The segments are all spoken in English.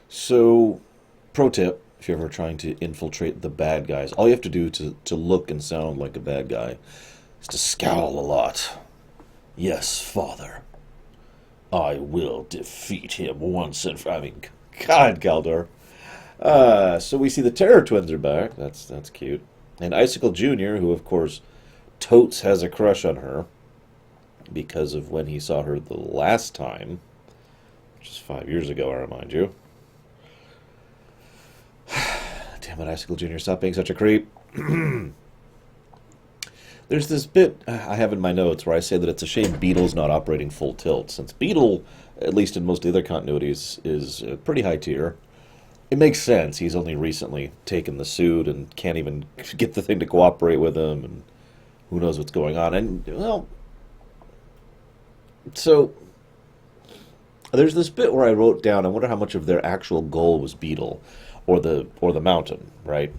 So, pro tip, if you're ever trying to infiltrate the bad guys, all you have to do to look and sound like a bad guy is to scowl a lot. Yes, father. I will defeat him once and for... I mean, God, Galdor. So we see the Terror Twins are back. That's cute. And Icicle Jr., who, of course, totes has a crush on her because of when he saw her the last time, which is 5 years ago, I remind you. Damn it, Icicle Jr., stop being such a creep. There's this bit I have in my notes where I say that it's a shame Beetle's not operating full tilt, since Beetle, at least in most of the other continuities, is pretty high tier. It makes sense. He's only recently taken the suit and can't even get the thing to cooperate with him, and who knows what's going on. And, well, so there's this bit where I wrote down, I wonder how much of their actual goal was Beetle, or the mountain, right?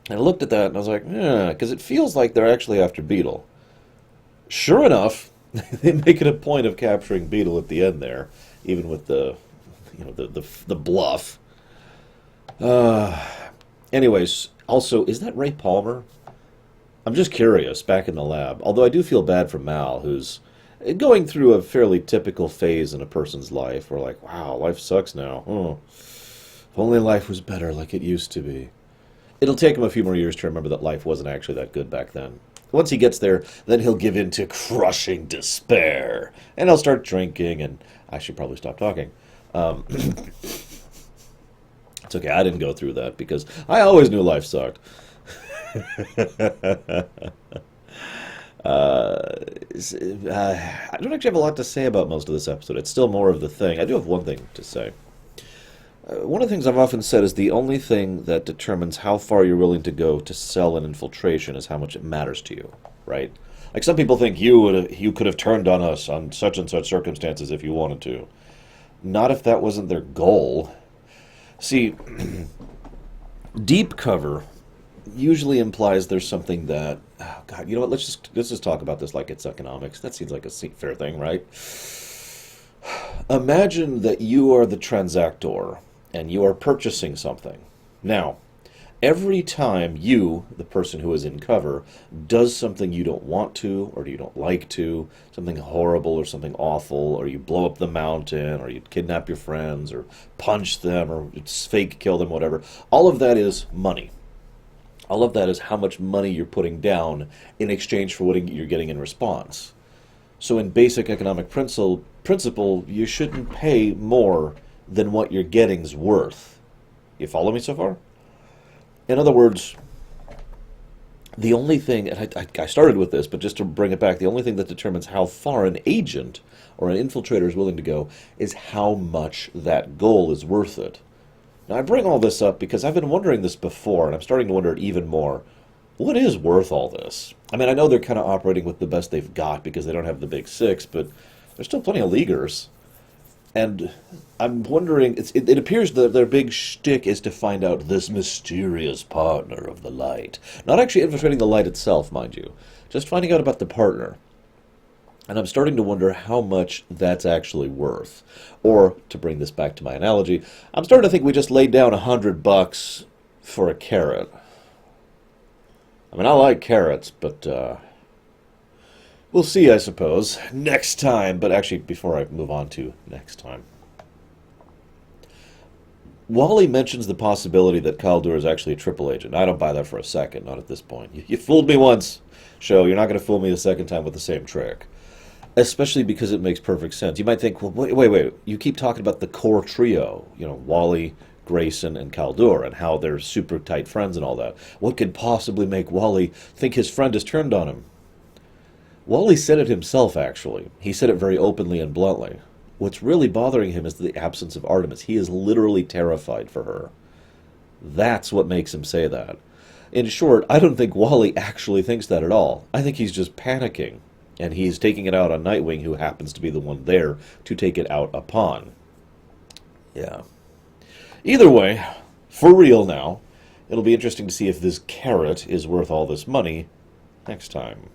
And I looked at that and I was like, yeah, because it feels like they're actually after Beetle. Sure enough, they make it a point of capturing Beetle at the end there, even with the bluff. Anyways, also, is that Ray Palmer? I'm just curious, back in the lab. Although I do feel bad for Mal, who's going through a fairly typical phase in a person's life. Where like, wow, life sucks now. Oh, if only life was better like it used to be. It'll take him a few more years to remember that life wasn't actually that good back then. Once he gets there, then he'll give in to crushing despair. And he'll start drinking, and I should probably stop talking. It's okay, I didn't go through that, because I always knew life sucked. I don't actually have a lot to say about most of this episode. It's still more of the thing. I do have one thing to say. One of the things I've often said is the only thing that determines how far you're willing to go to sell an infiltration is how much it matters to you, right? Like some people think you could have turned on us on such and such circumstances if you wanted to. Not if that wasn't their goal. See, deep cover usually implies there's something that, oh God, you know what? Let's just talk about this like it's economics. That seems like a fair thing, right? Imagine that you are the transactor and you are purchasing something. Now, every time you, the person who is in cover, does something you don't want to or you don't like to, something horrible or something awful, or you blow up the mountain, or you kidnap your friends, or punch them, or fake kill them, whatever, all of that is money. All of that is how much money you're putting down in exchange for what you're getting in response. So in basic economic principle, you shouldn't pay more than what your getting's worth. You follow me so far? In other words, the only thing, and I started with this, but just to bring it back, the only thing that determines how far an agent or an infiltrator is willing to go is how much that goal is worth it. Now, I bring all this up because I've been wondering this before, and I'm starting to wonder it even more. What is worth all this? I mean, I know they're kind of operating with the best they've got because they don't have the big six, but there's still plenty of leaguers. And I'm wondering, it appears that their big shtick is to find out this mysterious partner of the light. Not actually infiltrating the light itself, mind you. Just finding out about the partner. And I'm starting to wonder how much that's actually worth. Or, to bring this back to my analogy, I'm starting to think we just laid down $100 for a carrot. I mean, I like carrots, but we'll see, I suppose, next time. But actually, before I move on to next time, Wally mentions the possibility that Kaldur is actually a triple agent. I don't buy that for a second, not at this point. You fooled me once, show. You're not going to fool me the second time with the same trick. Especially because it makes perfect sense. You might think, well, wait. You keep talking about the core trio, Wally, Grayson, and Kaldur, and how they're super tight friends and all that. What could possibly make Wally think his friend has turned on him? Wally said it himself, actually. He said it very openly and bluntly. What's really bothering him is the absence of Artemis. He is literally terrified for her. That's what makes him say that. In short, I don't think Wally actually thinks that at all. I think he's just panicking, and he's taking it out on Nightwing, who happens to be the one there to take it out upon. Yeah. Either way, for real now, it'll be interesting to see if this carrot is worth all this money next time.